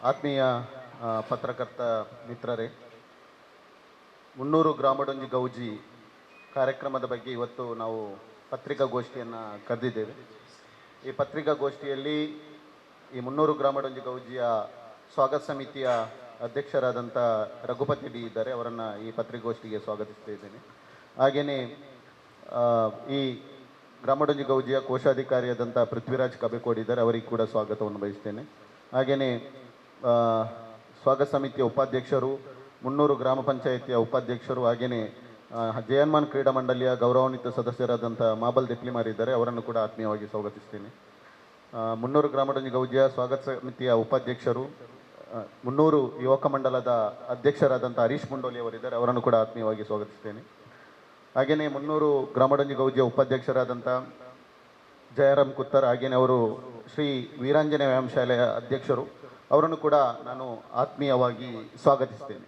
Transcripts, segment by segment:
ಆತ್ಮೀಯ ಪತ್ರಕರ್ತ ಮಿತ್ರರೇ, ಮುನ್ನೂರು ಗ್ರಾಮಡೊಂಜಿ ಗೌಜಿ ಕಾರ್ಯಕ್ರಮದ ಬಗ್ಗೆ ಇವತ್ತು ನಾವು ಪತ್ರಿಕಾಗೋಷ್ಠಿಯನ್ನು ಕರೆದಿದ್ದೇವೆ. ಈ ಪತ್ರಿಕಾಗೋಷ್ಠಿಯಲ್ಲಿ ಈ ಮುನ್ನೂರು ಗ್ರಾಮಡೊಂಜಿ ಗೌಜಿಯ ಸ್ವಾಗತ ಸಮಿತಿಯ ಅಧ್ಯಕ್ಷರಾದಂಥ ರಘುಪತಿ ಡಿ ಇದ್ದಾರೆ, ಅವರನ್ನು ಈ ಪತ್ರಿಕಾಗೋಷ್ಠಿಗೆ ಸ್ವಾಗತಿಸ್ತಾ ಇದ್ದೇನೆ. ಹಾಗೆಯೇ ಈ ಗ್ರಾಮಡೊಂಜಿ ಗೌಜಿಯ ಕೋಶಾಧಿಕಾರಿಯಾದಂಥ ಪೃಥ್ವಿರಾಜ್ ಕಬೇಕೋಡ್ ಇದ್ದಾರೆ, ಅವರಿಗೆ ಕೂಡ ಸ್ವಾಗತವನ್ನು ಬಯಸ್ತೇನೆ. ಹಾಗೆಯೇ ಸ್ವಾಗತ ಸಮಿತಿಯ ಉಪಾಧ್ಯಕ್ಷರು, ಮುನ್ನೂರು ಗ್ರಾಮ ಪಂಚಾಯಿತಿಯ ಉಪಾಧ್ಯಕ್ಷರು, ಹಾಗೆಯೇ ಜಯನ್ಮಾನ್ ಕ್ರೀಡಾ ಮಂಡಳಿಯ ಗೌರವಾನ್ವಿತ ಸದಸ್ಯರಾದಂಥ ಮಾಬಲ್ ದೆಪ್ಲಿಮಾರ್ ಇದ್ದಾರೆ, ಅವರನ್ನು ಕೂಡ ಆತ್ಮೀಯವಾಗಿ ಸ್ವಾಗತಿಸ್ತೇನೆ. ಮುನ್ನೂರು ಗ್ರಾಮಡೊಂಜಿ ಗೌಜಿಯ ಸ್ವಾಗತ ಸಮಿತಿಯ ಉಪಾಧ್ಯಕ್ಷರು, ಮುನ್ನೂರು ಯುವಕ ಮಂಡಲದ ಅಧ್ಯಕ್ಷರಾದಂಥ ಹರೀಶ್ ಮುಂಡೋಲಿ ಅವರಿದ್ದಾರೆ, ಅವರನ್ನು ಕೂಡ ಆತ್ಮೀಯವಾಗಿ ಸ್ವಾಗತಿಸ್ತೇನೆ. ಹಾಗೆಯೇ ಮುನ್ನೂರು ಗ್ರಾಮಡೊಂಜಿ ಗೌಜಿಯ ಉಪಾಧ್ಯಕ್ಷರಾದಂಥ ಜಯರಾಮ್ ಕುತ್ತರ್, ಹಾಗೆಯೇ ಅವರು ಶ್ರೀ ವೀರಾಂಜನೇಯ ವ್ಯಾಯಾಮ ಶಾಲೆಯ ಅಧ್ಯಕ್ಷರು, ಅವರನ್ನು ಕೂಡ ನಾನು ಆತ್ಮೀಯವಾಗಿ ಸ್ವಾಗತಿಸ್ತೇನೆ.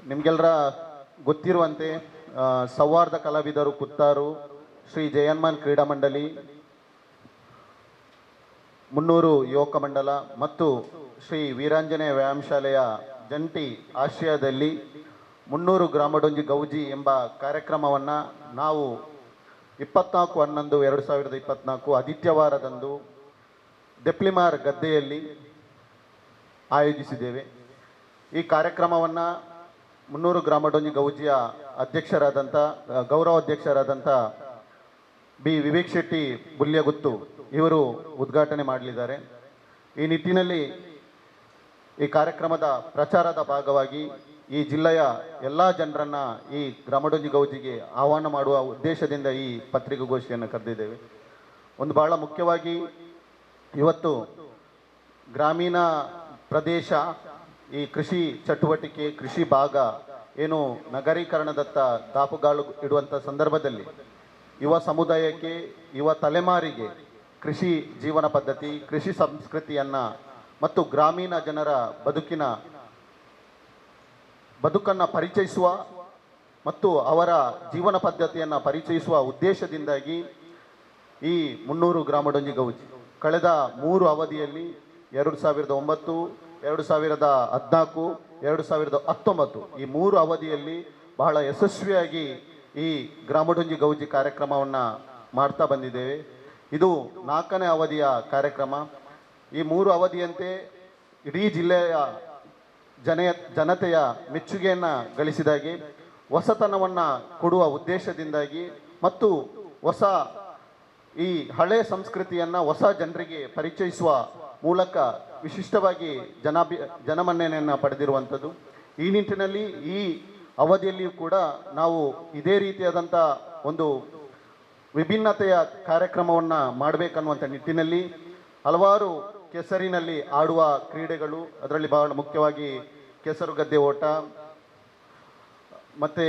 ನಿಮಗೆಲ್ಲರ ಗೊತ್ತಿರುವಂತೆ ಸೌಹಾರ್ದ ಕಲಾವಿದರು ಕುತ್ತಾರು, ಶ್ರೀ ಜಯನ್ಮಾನ್ ಕ್ರೀಡಾ ಮಂಡಳಿ, ಮುನ್ನೂರು ಯುವಕ ಮಂಡಲ ಮತ್ತು ಶ್ರೀ ವೀರಾಂಜನೇಯ ವ್ಯಾಯಾಮ ಶಾಲೆಯ ಜಂಟಿ ಆಶ್ರಯದಲ್ಲಿ ಮುನ್ನೂರು ಗ್ರಾಮಡೊಂಜಿ ಗೌಜಿ ಎಂಬ ಕಾರ್ಯಕ್ರಮವನ್ನು ನಾವು 24/11/2024 ಆದಿತ್ಯವಾರದಂದು ದೆಪ್ಲಿಮಾರ್ ಗದ್ದೆಯಲ್ಲಿ ಆಯೋಜಿಸಿದ್ದೇವೆ. ಈ ಕಾರ್ಯಕ್ರಮವನ್ನು ಮುನ್ನೂರು ಗ್ರಾಮಡೊಂಜಿ ಗೌಜಿಯ ಅಧ್ಯಕ್ಷರಾದಂಥ ಗೌರವಾಧ್ಯಕ್ಷರಾದಂಥ ಬಿ ವಿವೇಕ್ ಶೆಟ್ಟಿ ಬುಲ್ಯಗುತ್ತು ಇವರು ಉದ್ಘಾಟನೆ ಮಾಡಲಿದ್ದಾರೆ. ಈ ನಿಟ್ಟಿನಲ್ಲಿ ಈ ಕಾರ್ಯಕ್ರಮದ ಪ್ರಚಾರದ ಭಾಗವಾಗಿ ಈ ಜಿಲ್ಲೆಯ ಎಲ್ಲ ಜನರನ್ನು ಈ ಗ್ರಾಮಡೊಂಜಿ ಗೌಜಿಗೆ ಆಹ್ವಾನ ಮಾಡುವ ಉದ್ದೇಶದಿಂದ ಈ ಪತ್ರಿಕಾಗೋಷ್ಠಿಯನ್ನು ಕರೆದಿದ್ದೇವೆ. ಒಂದು ಬಹಳ ಮುಖ್ಯವಾಗಿ ಇವತ್ತು ಗ್ರಾಮೀಣ ಪ್ರದೇಶ, ಈ ಕೃಷಿ ಚಟುವಟಿಕೆ, ಕೃಷಿ ಭಾಗ ಏನು ನಗರೀಕರಣದತ್ತ ದಾಪುಗಾಲು ಇಡುವಂಥ ಸಂದರ್ಭದಲ್ಲಿ ಯುವ ಸಮುದಾಯಕ್ಕೆ, ಯುವ ತಲೆಮಾರಿಗೆ ಕೃಷಿ ಜೀವನ ಪದ್ಧತಿ, ಕೃಷಿ ಸಂಸ್ಕೃತಿಯನ್ನು ಮತ್ತು ಗ್ರಾಮೀಣ ಜನರ ಬದುಕನ್ನು ಪರಿಚಯಿಸುವ ಮತ್ತು ಅವರ ಜೀವನ ಪದ್ಧತಿಯನ್ನು ಪರಿಚಯಿಸುವ ಉದ್ದೇಶದಿಂದಾಗಿ ಈ ಮುನ್ನೂರು ಗ್ರಾಮಡೊಂಜಿ ಗೌಜಿ ಕಳೆದ 3 ಅವಧಿಯಲ್ಲಿ 2009, 2014, 2019 ಈ 3 ಅವಧಿಯಲ್ಲಿ ಬಹಳ ಯಶಸ್ವಿಯಾಗಿ ಈ ಗ್ರಾಮಡೊಂಜಿ ಗೌಜಿ ಕಾರ್ಯಕ್ರಮವನ್ನು ಮಾಡ್ತಾ ಬಂದಿದ್ದೇವೆ. ಇದು 4ನೇ ಅವಧಿಯ ಕಾರ್ಯಕ್ರಮ. ಈ 3 ಅವಧಿಯಂತೆ ಇಡೀ ಜಿಲ್ಲೆಯ ಜನತೆಯ ಮೆಚ್ಚುಗೆಯನ್ನು ಗಳಿಸಿದಾಗಿ, ಹೊಸತನವನ್ನು ಕೊಡುವ ಉದ್ದೇಶದಿಂದಾಗಿ ಮತ್ತು ಈ ಹಳೆಯ ಸಂಸ್ಕೃತಿಯನ್ನು ಹೊಸ ಜನರಿಗೆ ಪರಿಚಯಿಸುವ ಮೂಲಕ ವಿಶಿಷ್ಟವಾಗಿ ಜನಮನ್ನಣೆಯನ್ನು ಪಡೆದಿರುವಂಥದ್ದು. ಈ ನಿಟ್ಟಿನಲ್ಲಿ ಈ ಅವಧಿಯಲ್ಲಿಯೂ ಕೂಡ ನಾವು ಇದೇ ರೀತಿಯಾದಂಥ ಒಂದು ವಿಭಿನ್ನತೆಯ ಕಾರ್ಯಕ್ರಮವನ್ನು ಮಾಡಬೇಕನ್ನುವಂಥ ನಿಟ್ಟಿನಲ್ಲಿ ಹಲವಾರು ಕೆಸರಿನಲ್ಲಿ ಆಡುವ ಕ್ರೀಡೆಗಳು, ಅದರಲ್ಲಿ ಬಹಳ ಮುಖ್ಯವಾಗಿ ಕೆಸರು ಗದ್ದೆ ಓಟ ಮತ್ತು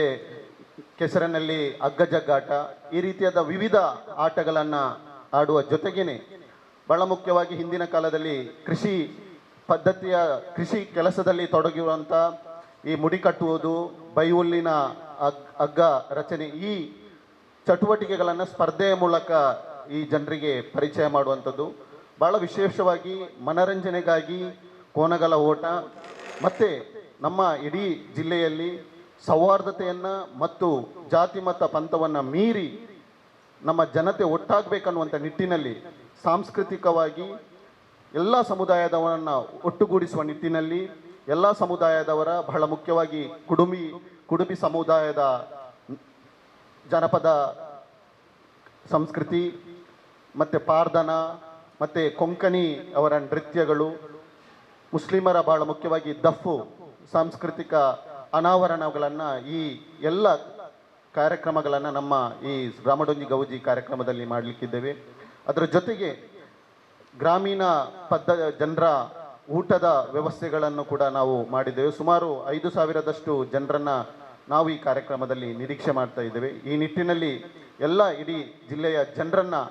ಕೆಸರಿನಲ್ಲಿ ಹಗ್ಗಜಗ್ಗಾಟ, ಈ ರೀತಿಯಾದ ವಿವಿಧ ಆಟಗಳನ್ನು ಆಡುವ ಜೊತೆಗೇನೆ ಬಹಳ ಮುಖ್ಯವಾಗಿ ಹಿಂದಿನ ಕಾಲದಲ್ಲಿ ಕೃಷಿ ಕೆಲಸದಲ್ಲಿ ತೊಡಗಿರುವಂಥ ಈ ಮುಡಿ ಕಟ್ಟುವುದು, ಬೈಹುಲ್ಲಿನ ಹಗ್ಗ ರಚನೆ, ಈ ಚಟುವಟಿಕೆಗಳನ್ನು ಸ್ಪರ್ಧೆಯ ಮೂಲಕ ಈ ಜನರಿಗೆ ಪರಿಚಯ ಮಾಡುವಂಥದ್ದು. ಭಾಳ ವಿಶೇಷವಾಗಿ ಮನರಂಜನೆಗಾಗಿ ಕೋನಗಲ ಓಟ ಮತ್ತು ನಮ್ಮ ಇಡೀ ಜಿಲ್ಲೆಯಲ್ಲಿ ಸೌಹಾರ್ದತೆಯನ್ನು ಮತ್ತು ಜಾತಿ ಮತ ಪಂಥವನ್ನು ಮೀರಿ ನಮ್ಮ ಜನತೆ ಒಟ್ಟಾಗಬೇಕನ್ನುವಂಥ ನಿಟ್ಟಿನಲ್ಲಿ ಸಾಂಸ್ಕೃತಿಕವಾಗಿ ಎಲ್ಲ ಸಮುದಾಯದವರನ್ನು ಒಟ್ಟುಗೂಡಿಸುವ ನಿಟ್ಟಿನಲ್ಲಿ ಎಲ್ಲ ಸಮುದಾಯದವರ, ಬಹಳ ಮುಖ್ಯವಾಗಿ ಕುಡುಬಿ ಸಮುದಾಯದ ಜನಪದ ಸಂಸ್ಕೃತಿ ಮತ್ತು ಪಾರ್ದನ ಮತ್ತು ಕೊಂಕಣಿ ಅವರ ನೃತ್ಯಗಳು, ಮುಸ್ಲಿಮರ ಬಹಳ ಮುಖ್ಯವಾಗಿ ದಫ್ಫು ಸಾಂಸ್ಕೃತಿಕ ಅನಾವರಣಗಳನ್ನು, ಈ ಎಲ್ಲ ಕಾರ್ಯಕ್ರಮಗಳನ್ನು ನಮ್ಮ ಈ ಗ್ರಾಮಡೊಂಜಿ ಗೌಜಿ ಕಾರ್ಯಕ್ರಮದಲ್ಲಿ ಮಾಡಲಿಕ್ಕಿದ್ದೇವೆ. ಅದರ ಜೊತೆಗೆ ಗ್ರಾಮೀಣ ಜನರ ಊಟದ ವ್ಯವಸ್ಥೆಗಳನ್ನು ಕೂಡ ನಾವು ಮಾಡಿದ್ದೇವೆ. ಸುಮಾರು 5,000ದಷ್ಟು ಜನರನ್ನು ನಾವು ಈ ಕಾರ್ಯಕ್ರಮದಲ್ಲಿ ನಿರೀಕ್ಷೆ ಮಾಡ್ತಾ ಇದ್ದೇವೆ. ಈ ನಿಟ್ಟಿನಲ್ಲಿ ಎಲ್ಲ ಇಡೀ ಜಿಲ್ಲೆಯ ಜನರನ್ನು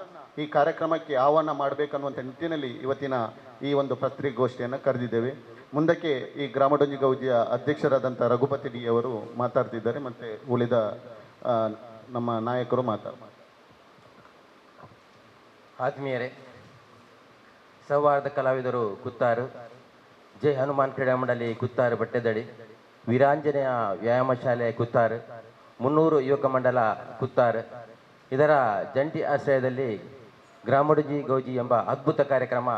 ಈ ಕಾರ್ಯಕ್ರಮಕ್ಕೆ ಆಹ್ವಾನ ಮಾಡಬೇಕನ್ನುವಂಥ ನಿಟ್ಟಿನಲ್ಲಿ ಇವತ್ತಿನ ಈ ಒಂದು ಪತ್ರಿಕಾಗೋಷ್ಠಿಯನ್ನು ಕರೆದಿದ್ದೇವೆ. ಮುಂದಕ್ಕೆ ಈ ಗ್ರಾಮಡೊಂಜಿ ಗೌಜಿಯ ಅಧ್ಯಕ್ಷರಾದಂಥ ರಘುಪತಿ ಡಿ ಅವರು ಮಾತಾಡ್ತಿದ್ದಾರೆ, ಮತ್ತು ಉಳಿದ ನಮ್ಮ ನಾಯಕರು ಮಾತಾಡ್ತಾರೆ. ಆತ್ಮೀಯರೇ, ಸೌಹಾರ್ದ ಕಲಾವಿದರು ಕುತ್ತಾರು, ಜೈ ಹನುಮಾನ್ ಕ್ರೀಡಾ ಮಂಡಳಿ ಕುತ್ತಾರು ಬಟ್ಟೆದಡಿ, ವೀರಾಂಜನೇಯ ವ್ಯಾಯಾಮ ಶಾಲೆ ಕುತ್ತಾರು, 300 ಯುವಕ ಮಂಡಲ ಕುತ್ತಾರು ಇದರ ಜಂಟಿ ಆಶ್ರಯದಲ್ಲಿ ಗ್ರಾಮಡುಂಜಿ ಗೌಜಿ ಎಂಬ ಅದ್ಭುತ ಕಾರ್ಯಕ್ರಮ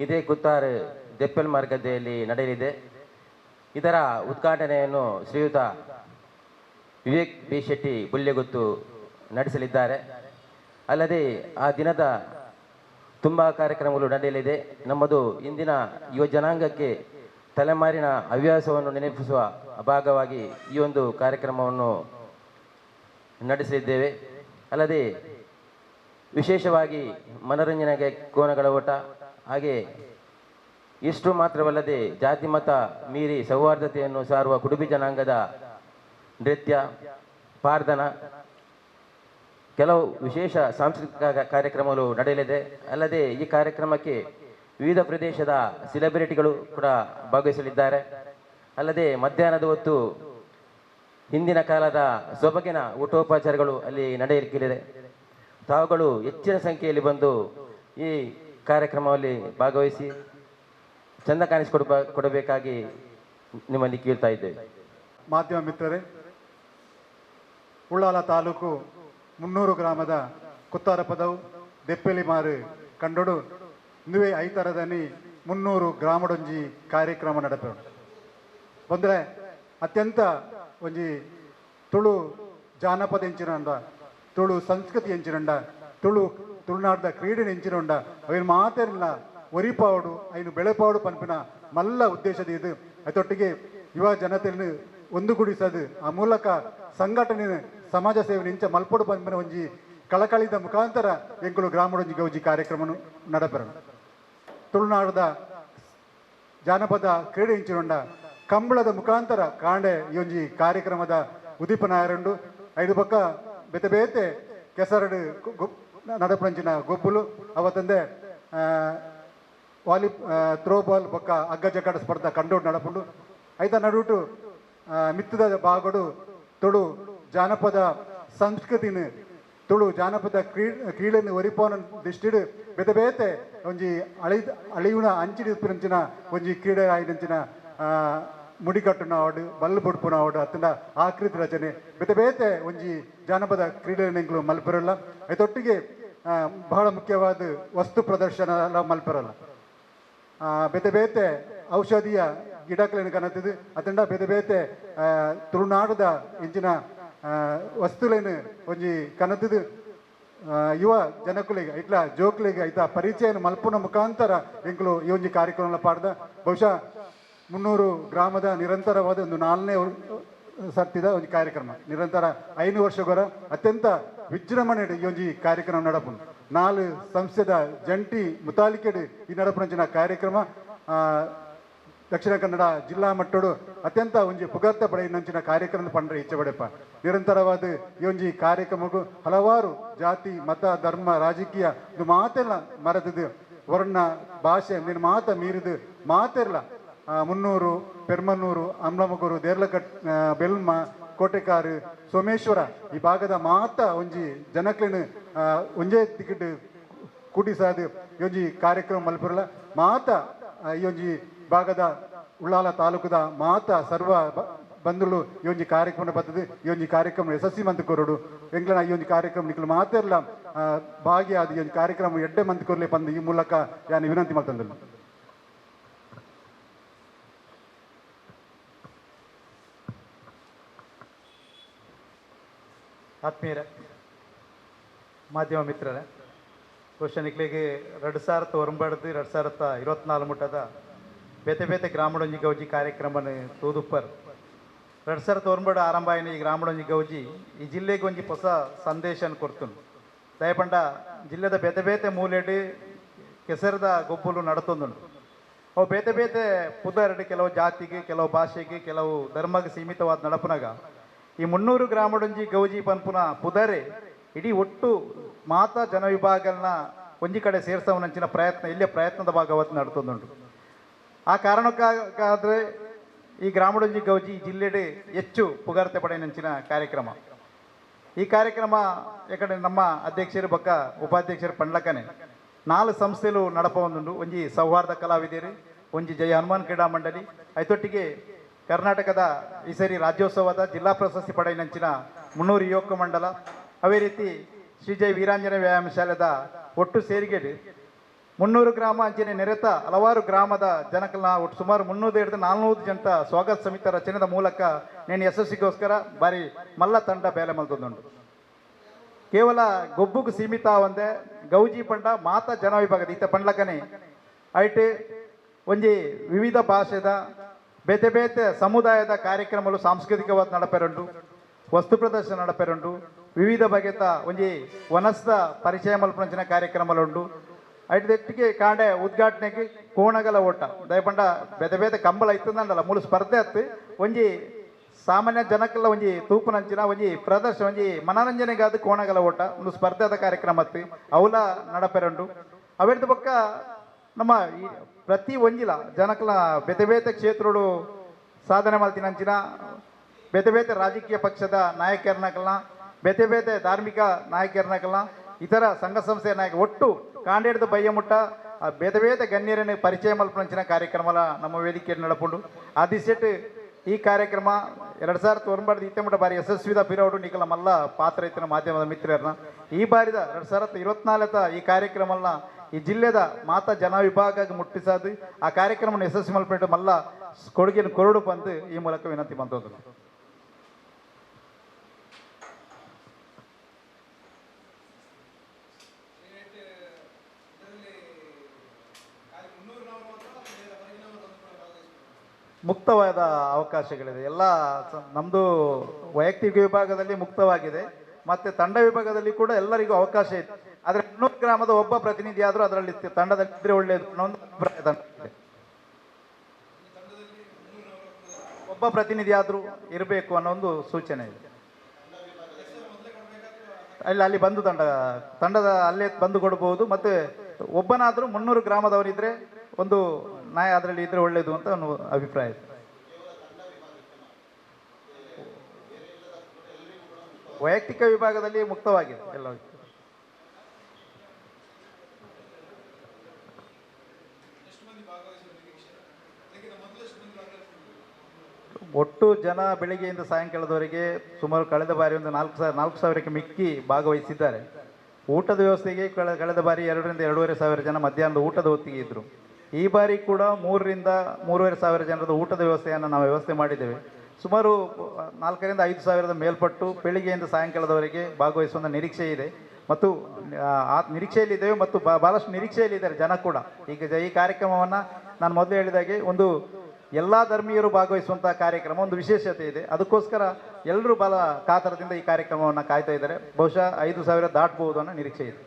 ಇದೇ ಕುತ್ತಾರು ದೆಪ್ಪೆಲ್ ಮಾರ್ಗದೆಯಲ್ಲಿ ನಡೆಯಲಿದೆ. ಇದರ ಉದ್ಘಾಟನೆಯನ್ನು ಶ್ರೀಯುತ ವಿವೇಕ್ ಬಿ ಶೆಟ್ಟಿ ಬುಲ್ಯಗುತ್ತು ನಡೆಸಲಿದ್ದಾರೆ. ಅಲ್ಲದೆ ಆ ದಿನದ ತುಂಬ ಕಾರ್ಯಕ್ರಮಗಳು ನಡೆಯಲಿದೆ. ನಮ್ಮದು ಇಂದಿನ ಯುವ ಜನಾಂಗಕ್ಕೆ ತಲೆಮಾರಿನ ಹವ್ಯಾಸವನ್ನು ನೆನಪಿಸುವ ಭಾಗವಾಗಿ ಈ ಒಂದು ಕಾರ್ಯಕ್ರಮವನ್ನು ನಡೆಸಲಿದ್ದೇವೆ. ಅಲ್ಲದೆ ವಿಶೇಷವಾಗಿ ಮನೋರಂಜನೆಗೆ ಕೋನಗಳ ಓಟ, ಹಾಗೆ ಇಷ್ಟು ಮಾತ್ರವಲ್ಲದೆ ಜಾತಿ ಮತ ಮೀರಿ ಸೌಹಾರ್ದತೆಯನ್ನು ಸಾರುವ ಕುಡುಬಿ ಜನಾಂಗದ ನೃತ್ಯ, ಪ್ರಾರ್ಥನಾ, ಕೆಲವು ವಿಶೇಷ ಸಾಂಸ್ಕೃತಿಕ ಕಾರ್ಯಕ್ರಮಗಳು ನಡೆಯಲಿದೆ. ಅಲ್ಲದೆ ಈ ಕಾರ್ಯಕ್ರಮಕ್ಕೆ ವಿವಿಧ ಪ್ರದೇಶದ ಸೆಲೆಬ್ರಿಟಿಗಳು ಕೂಡ ಭಾಗವಹಿಸಲಿದ್ದಾರೆ. ಅಲ್ಲದೆ ಮಧ್ಯಾಹ್ನದ ಹೊತ್ತು ಹಿಂದಿನ ಕಾಲದ ಸೊಬಗಿನ ಊಟೋಪಚಾರಗಳು ಅಲ್ಲಿ ನಡೆಯಲಿಕ್ಕಿದೆ. ತಾವುಗಳು ಹೆಚ್ಚಿನ ಸಂಖ್ಯೆಯಲ್ಲಿ ಬಂದು ಈ ಕಾರ್ಯಕ್ರಮದಲ್ಲಿ ಭಾಗವಹಿಸಿ ಚಂದ ಕೊಡಬೇಕಾಗಿ ನಿಮ್ಮಲ್ಲಿ ಕೇಳ್ತಾ ಇದ್ದೇವೆ. ಮಾಧ್ಯಮ ಮಿತ್ರರೇ, ಉಳ್ಳಾಲ ತಾಲೂಕು 300 ಗ್ರಾಮದ ಕುತ್ತಾರ ಪದವು ದೆಪ್ಪೆಲಿ ಮಾರು ಕಂಡೊಡು ಇಂದುವೆ ಐತರದನಿ 300 ಗ್ರಾಮಡೊಂಜಿ ಕಾರ್ಯಕ್ರಮ ನಡಪೆ ಬಂದರೆ ಅತ್ಯಂತ ಒಂಜಿ ತುಳು ಜಾನಪದ ಎಂಚಿನಂಡ, ತುಳು ಸಂಸ್ಕೃತಿ ಎಂಚಿನಂಡ, ತುಳುನಾಡದ ಕ್ರೀಡೆ ಎಂಚಿನಂಡ ಅವಿನ ಮಾತೇನಿಲ್ಲ ಒರಿಪಾವಡು ಐನು ಬೆಳೆಪಾವಡು ಪನ್ಪಿನ ಮಲ್ಲ ಉದ್ದೇಶದ ಇದು ಅದೊಟ್ಟಿಗೆ ಯುವ ಜನತೆಯನ್ನು ಒಂದುಗೂಡಿಸದು, ಆ ಮೂಲಕ ಸಂಘಟನೆ ಸಮಾಜ ಸೇವೆ ಇಂಚ ಮಲ್ಪಡು ಪನ್ಪಿನ ಒಂಜಿ ಕಳಕಳಿದ ಮುಖಾಂತರ ಎಂಕುಲು ಗ್ರಾಮಡೊಂಜಿ ಗೌಜಿ ಕಾರ್ಯಕ್ರಮ ನಡಪೆರ. ತುಳುನಾಡದ ಜಾನಪದ ಕ್ರೀಡೆ ಇಂಚಿನೊಂಡ ಕಂಬಳದ ಮುಖಾಂತರ ಕಾಂಡೆ ಈ ಒಂಜಿ ಕಾರ್ಯಕ್ರಮದ ಉದೀಪನಾಯರಂಡು ಐದು ಪಕ್ಕ ಬೇತೆ ಬೇತೆ ಕೆಸರಡು ನಡಪಂಚಿನ ಗೊಬ್ಬುಲು ಅವತ್ತಂದೆ ಥ್ರೋಬಾಲ್ ಬೊಕ್ಕ ಹಗ್ಗ ಜಗ್ಗಾಟ ಸ್ಪರ್ಧಾ ಕಂಡೋಡು ನಡಪುಂಡು ಐತ ನಡುಟು ಮಿತ್ತದ ಬಾಗಡು ತುಳು ಜಾನಪದ ಸಂಸ್ಕೃತಿನ ತುಳು ಜಾನಪದ ಕ್ರೀಡೆಯನ್ನು ಒರಿಪೋನ ದಿಷ್ಟಿಡು ಬೇತೆ ಬೇತೆ ಒಂಜಿ ಅಳಿವಿನ ಅಂಚಿನ ಒಂಜಿ ಕ್ರೀಡೆ ಆಯ್ದಂಚಿನ ಮುಡಿಕಟ್ಟುನ ಆವಡು ಬಲ್ಲು ಬುಡ್ಪುನ ಆವಡು ಅತ್ತಂಡ ಆಕೃತಿ ರಚನೆ ಬೇತೆ ಬೇತೆ ಒಂಜಿ ಜಾನಪದ ಕ್ರೀಡೆಗಳು ಮಲ್ಪೆರಲ್ಲ. ಅದೊಟ್ಟಿಗೆ ಬಹಳ ಮುಖ್ಯವಾದ ವಸ್ತು ಪ್ರದರ್ಶನ ಎಲ್ಲ ಮಲ್ಪೆರಲ್ಲ. ಬೇತೆ ಬೇತೆ ಔಷಧೀಯ ಗಿಡಗಳನ್ನು ಕನತಿದ್ದು ಅತ್ತಂಡ ಬೇತೆ ಬೇತೆ ತುಳುನಾಡದ ಇಂಚಿನ ವಸ್ತುಗಳನ್ನು ಒಂಜಿ ಕನತಿದ್ದು ಯುವ ಜನಕುಲಿಗೆ ಇಟ್ಲ ಜೋಕ್ಲಿಗೆ ಐತ ಪರಿಚಯನ ಮಲ್ಪುನ ಮುಖಾಂತರ ಎಂಕುಲು ಈ ಒಂಜಿ ಕಾರ್ಯಕ್ರಮ ಪಾಡ್ದ. ಬಹುಶಃ 300 ಗ್ರಾಮದ ನಿರಂತರವಾದ ಒಂದು 4ನೇ ಸರ್ತಿದ ಒಂದು ಕಾರ್ಯಕ್ರಮ ನಿರಂತರ 5 ವರ್ಷಗಳ ಅತ್ಯಂತ ವಿಜೃಂಭಣೆ ಈ ಒಂಜಿ ಕಾರ್ಯಕ್ರಮ ನಡಪು 4 ಸಂಸ್ಥೆದ ಜಂಟಿ ಮುತಾಲಿಕೆಡು ಈ ನಡಪುನಂಚಿನ ಕಾರ್ಯಕ್ರಮ ದಕ್ಷಿಣ ಕನ್ನಡ ಜಿಲ್ಲಾ ಮಟ್ಟಡು ಅತ್ಯಂತ ಒಂಜಿ ಪುಗರ್ತ ಪಡೆಯಿನಂಚಿನ ಕಾರ್ಯಕ್ರಮ ಪಂಡ್ರೆ ಇಚ್ಛೆ ಪಡೆಪ ನಿರಂತರವಾದ ಈ ಒಂಜಿ ಕಾರ್ಯಕ್ರಮಕ್ಕೂ ಹಲವಾರು ಜಾತಿ ಮತ ಧರ್ಮ ರಾಜಕೀಯ ಇದು ಮಾತೆಲ್ಲ ಮರೆತದು ವರ್ಣ ಭಾಷೆ ನಿನ್ನ ಮಾತ ಮೀರಿದು ಮಾತೆಲ್ಲ 300 ಪೆರ್ಮನ್ನೂರು ಅಮ್ಲಮಗೂರು ದೇರ್ಲಕಟ್ ಬೆಲ್ಮ ಕೋಟೆಕಾರು ಸೋಮೇಶ್ವರ ಈ ಭಾಗದ ಮಾತ ಒಂಜಿ ಜನಕ್ಲೇನು ಒಂಜೇ ಟಿಕೆಟ್ ಕೂಟಿಸಾದು ಈ ಒಂಜಿ ಕಾರ್ಯಕ್ರಮ ಮಲ್ಪುರಲ್ಲ ಮಾತ ಈ ಒಂಜಿ ಭಾಗದ ಉಳ್ಳಾಲ ತಾಲೂಕದ ಮಾತ ಸರ್ವ ಬಂಧುಗಳು ಈ ಒಂಜಿ ಕಾರ್ಯಕ್ರಮ ಬರ್ತದೆ. ಈ ಒಂಜಿ ಕಾರ್ಯಕ್ರಮ ಯಶಸ್ವಿ ಮಂತ್ ಕೊರಡು ಎಂಗ್ಲನ ಈ ಒಂಜಿ ಕಾರ್ಯಕ್ರಮ ನಿಖಲು ಮಾತೆಲ್ಲ ಭಾಗಿಯಾದ ಈ ಒಂಜಿ ಕಾರ್ಯಕ್ರಮ ಎಡ್ಡೆ ಮಂತ್ ಕೊರ್ಲೆ ಬಂದು ಈ ಮೂಲಕ ಯಾನು ವಿನಂತಿ ಮಾಡ್ತಂದಲ್ಲ. ಆತ್ಮೀಯರ ಮಾಧ್ಯಮ ಮಿತ್ರರೇ, ಬಹುಶಃ ನಿಕ್ಲಿಗೆ 2009 2024 ಮುಟ್ಟದ ಬೇತೆ ಬೇತೆ ಗ್ರಾಮಡೊಂಜಿ ಗೌಜಿ ಕಾರ್ಯಕ್ರಮನ ತೂದುಪ್ಪರ್ 2009 ಆರಂಭ ಆಯ್ನ ಈ ಗ್ರಾಮಡೊಂಜಿ ಗೌಜಿ ಈ ಜಿಲ್ಲೆಗೆ ಒಂಜಿ ಹೊಸ ಸಂದೇಶನ ಕೊಡ್ತುನು. ದಯಪಂಡ ಜಿಲ್ಲೆದ ಬೇತೆ ಬೇತೆ ಮೂಲೆಡು ಕೆಸರದ ಗೊಬ್ಬಲು ನಡತೊಂದುಂಡು. ಅವು ಬೇತೆ ಬೇತೆ ಪುದರ್ಡು ಕೆಲವು ಜಾತಿಗೆ, ಕೆಲವು ಭಾಷೆಗೆ, ಕೆಲವು ಧರ್ಮಕ್ಕೆ ಸೀಮಿತವಾದ ನಡಪುನಾಗ ಈ 300 ಗ್ರಾಮಡೊಂಜಿ ಗೌಜಿ ಪನ್ಪುನ ಪುದರೆ ಇಡೀ ಒಟ್ಟು ಮಾತಾ ಜನ ವಿಭಾಗಗಳನ್ನ ಒಂಜಿ ಕಡೆ ಸೇರ್ಸವನಂಚಿನ ಪ್ರಯತ್ನ ಇಲ್ಲೇ ಪ್ರಯತ್ನದ ಭಾಗವತ್ತು ನಡ್ತೊಂದುಂಟು. ಆ ಕಾರಣಕ್ಕಾದರೆ ಈ ಗ್ರಾಮಡೊಂಜಿ ಗೌಜಿ ಜಿಲ್ಲೆಡೆ ಹೆಚ್ಚು ಪುಗಾರ್ತೆ ಪಡೆಯನಂಚಿನ ಕಾರ್ಯಕ್ರಮ. ಈ ಕಾರ್ಯಕ್ರಮ ಯಾಕಂದ್ರೆ ನಮ್ಮ ಅಧ್ಯಕ್ಷರು ಬಕ್ಕ ಉಪಾಧ್ಯಕ್ಷರು ಪಂಡ್ಲಕ್ಕನೆ 4 ಸಂಸ್ಥೆಲು ನಡಪ ಒಂದುಂಡು. ಒಂಜಿ ಸೌಹಾರ್ದ ಕಲಾವಿದರು, ಒಂಜಿ ಜಯ ಹನುಮಾನ್ ಕ್ರೀಡಾ ಮಂಡಳಿ ಐತೊಟ್ಟಿಗೆ ಕರ್ನಾಟಕದ ಈ ಸರಿ ರಾಜ್ಯೋತ್ಸವದ ಜಿಲ್ಲಾ ಪ್ರಶಸ್ತಿ ಪಡೆಯಿನಂಚಿನ 300 ಯುವಕ ಮಂಡಲ ಅವೇ ರೀತಿ ಶ್ರೀ ಜೈ ವೀರಾಂಜನೇಯ ವ್ಯಾಯಾಮ ಶಾಲೆದ ಒಟ್ಟು ಸೇರಿಗೆಡು 300 ಗ್ರಾಮ ಅಂಚನೆ ನೆರೆತ ಹಲವಾರು ಗ್ರಾಮದ ಜನಕಲ್ನ ಒಟ್ಟು ಸುಮಾರು 300-400 ಜನತ ಸ್ವಾಗತ ಸಮಿತಿ ರಚನೆದ ಮೂಲಕ నేను ಯಶಸ್ಸಿಗೋಸ್ಕರ ಬಾರಿ ಮಲ್ಲ ತಂಡ ಬೇಲೆ ಮಲ್ತೊಂದುಂಡು ಕೇವಲ ಗೊಬ್ಬುಗೂ ಸೀಮಿತ ಒಂದೇ ಗೌಜಿ ಪಂಡ ಮಾತ ಜನ ವಿಭಾಗದ ಈತ ಪಂಡ್ಲಕನೆ ಐಟ್ ಒಂಜಿ ವಿವಿಧ ಭಾಷೆದ ಬೇತೆ ಬೇತೆ ಸಮುದಾಯದ ಕಾರ್ಯಕ್ರಮಗಳು ಸಾಂಸ್ಕೃತಿಕವಾದ ನಡಪೆರುಂಡು ವಸ್ತು ಪ್ರದರ್ಶನ ನಡಪೆರುಂಡು ವಿವಿಧ ಬಗೆತ ಒಂಜಿ ವನಸ್ದ ಪರಿಚಯ ಮಲ್ಪಂಚಿನ ಕಾರ್ಯಕ್ರಮಗಳುಂಡು ಐಟಿಗೆ ಕಾಂಡೆ ಉದ್ಘಾಟನೆಗೆ ಕೋಣಗಲ ಓಟ ದಯಪಂಡ ಬೇತೆ ಬೇತೆ ಕಂಬಳ ಇತ್ತಂದಲ್ಲ ಮೂಲ ಸ್ಪರ್ಧೆ ಹತ್ತು ಒಂಜಿ ಸಾಮಾನ್ಯ ಜನಕ್ಕೆಲ್ಲ ಒಂಜಿ ತೂಪುನಂಚಿನ ಒಂಜಿ ಪ್ರದರ್ಶನ ಒಂಜಿ ಮನರಂಜನೆಗಾದ ಕೋಣಗಲ ಓಟ ಒಂದು ಸ್ಪರ್ಧೆದ ಕಾರ್ಯಕ್ರಮ ಹತ್ತು ಅವಲ ನಡಪೆರುಂಡು ಅವೆಡ್ದು ಪಕ್ಕ ನಮ್ಮ ಈ ಪ್ರತಿ ಒಂಜಿಲ ಜನಕ್ಲ ಬೇತೆ ಬೇತೆ ಕ್ಷೇತ್ರಗಳು ಸಾಧನೆ ಮಲ್ತಿನಂಚಿನ ಬೇತೆ ಬೇತೆ ರಾಜಕೀಯ ಪಕ್ಷದ ನಾಯಕರನ್ನಕಲ್ನ ಬೇತೆ ಬೇತೆ ಧಾರ್ಮಿಕ ನಾಯಕರನ್ನಕಲ್ನ ಇತರ ಸಂಘ ಸಂಸ್ಥೆಯ ನಾಯಕ ಒಟ್ಟು ಕಾಂಡೇಡ್ದು ಬಯ್ಯ ಮುಟ್ಟ ಬೇತೆ ಬೇತೆ ಗಣ್ಯರನ್ನು ಪರಿಚಯ ಮಲ್ಪಂಚಿನ ಕಾರ್ಯಕ್ರಮಲ ನಮ್ಮ ವೇದಿಕೆಯಲ್ಲಿ ನಡಪುಂಡು ಆದಿಸೆಟ್ ಈ ಕಾರ್ಯಕ್ರಮ 2009 ಇತ್ತೆ ಮುಟ್ಟ ಬಾರಿ ಯಶಸ್ವಿದ ಪಿರವಡು ನಿಕಲ ಮಲ್ಲ ಪಾತ್ರ ಇತ್ತಿನ ಮಾಧ್ಯಮದ ಮಿತ್ರರನ್ನ ಈ ಬಾರಿದ 2024 ಈ ಕಾರ್ಯಕ್ರಮನ ಈ ಜಿಲ್ಲೆದ ಮಾತಾ ಜನ ವಿಭಾಗಕ್ಕೆ ಮುಟ್ಟಿಸದು ಆ ಕಾರ್ಯಕ್ರಮ ಯಶಸ್ವಿ ಮಲ್ಪಟ್ಟು ಮಲ್ಲ ಕೊಡುಗೆಯನ್ನು ಕೊರಡು ಬಂದು ಈ ಮೂಲಕ ವಿನಂತಿ ಬಂದದ್ದು ಮುಕ್ತವಾದ ಅವಕಾಶಗಳಿದೆ ಎಲ್ಲ ನಮ್ಮದು ವೈಯಕ್ತಿಕ ವಿಭಾಗದಲ್ಲಿ ಮುಕ್ತವಾಗಿದೆ ಮತ್ತೆ ತಂಡ ವಿಭಾಗದಲ್ಲಿ ಕೂಡ ಎಲ್ಲರಿಗೂ ಅವಕಾಶ ಇದೆ ಆದರೆ 300 ಗ್ರಾಮದ ಒಬ್ಬ ಪ್ರತಿನಿಧಿ ಆದರೂ ಅದರಲ್ಲಿ ತಂಡದಲ್ಲಿ ಇದ್ರೆ ಒಳ್ಳೆಯದು ಅನ್ನೋ ಒಂದು ಅಭಿಪ್ರಾಯ ತಂಡಕ್ಕೆ. ಒಬ್ಬ ಪ್ರತಿನಿಧಿ ಆದರೂ ಇರಬೇಕು ಅನ್ನೋ ಒಂದು ಸೂಚನೆ ಇದೆ ಅಲ್ಲಿ ಬಂದು ತಂಡದ ಅಲ್ಲೇ ಬಂದು ಕೊಡಬಹುದು ಮತ್ತೆ ಒಬ್ಬನಾದರೂ 300 ಗ್ರಾಮದವರಿದ್ರೆ ಒಂದು ನಾಯ ಅದರಲ್ಲಿ ಇದ್ರೆ ಒಳ್ಳೆಯದು ಅಂತ ಒಂದು ಅಭಿಪ್ರಾಯ ಇದೆ. ವೈಯಕ್ತಿಕ ವಿಭಾಗದಲ್ಲಿ ಮುಕ್ತವಾಗಿದೆ ಎಲ್ಲ. ಒಟ್ಟು ಜನ ಬೆಳಿಗ್ಗೆಯಿಂದ ಸಾಯಂಕಾಲದವರೆಗೆ ಸುಮಾರು ಕಳೆದ ಬಾರಿ ಒಂದು 4,000ಕ್ಕೆ ಮಿಕ್ಕಿ ಭಾಗವಹಿಸಿದ್ದಾರೆ. ಊಟದ ವ್ಯವಸ್ಥೆಗೆ ಕಳೆದ ಬಾರಿ 2,000-2,500 ಜನ ಮಧ್ಯಾಹ್ನದ ಊಟದ ಹೊತ್ತಿಗೆ ಇದ್ದರು. ಈ ಬಾರಿ ಕೂಡ 3,000-3,500 ಜನರದ ಊಟದ ವ್ಯವಸ್ಥೆಯನ್ನು ನಾವು ವ್ಯವಸ್ಥೆ ಮಾಡಿದ್ದೇವೆ. ಸುಮಾರು 4,000-5,000 ಸಾವಿರದ ಮೇಲ್ಪಟ್ಟು ಬೆಳಿಗ್ಗೆಯಿಂದ ಸಾಯಂಕಾಲದವರೆಗೆ ಭಾಗವಹಿಸುವ ನಿರೀಕ್ಷೆ ಇದೆ ಮತ್ತು ಆ ನಿರೀಕ್ಷೆಯಲ್ಲಿದ್ದೇವೆ ಮತ್ತು ಭಾಳಷ್ಟು ನಿರೀಕ್ಷೆಯಲ್ಲಿದ್ದಾರೆ ಜನ ಕೂಡ. ಈಗ ಈ ಕಾರ್ಯಕ್ರಮವನ್ನು ನಾನು ಮೊದಲು ಹೇಳಿದಾಗೆ ಒಂದು ಎಲ್ಲ ಧರ್ಮೀಯರು ಭಾಗವಹಿಸುವಂಥ ಕಾರ್ಯಕ್ರಮ ಒಂದು ವಿಶೇಷತೆ ಇದೆ. ಅದಕ್ಕೋಸ್ಕರ ಎಲ್ಲರೂ ಭಾಳ ಕಾತರದಿಂದ ಈ ಕಾರ್ಯಕ್ರಮವನ್ನು ಕಾಯ್ತಾ ಇದ್ದಾರೆ. ಬಹುಶಃ 5,000 ದಾಟಬಹುದು ಅನ್ನೋ ನಿರೀಕ್ಷೆ ಇದೆ.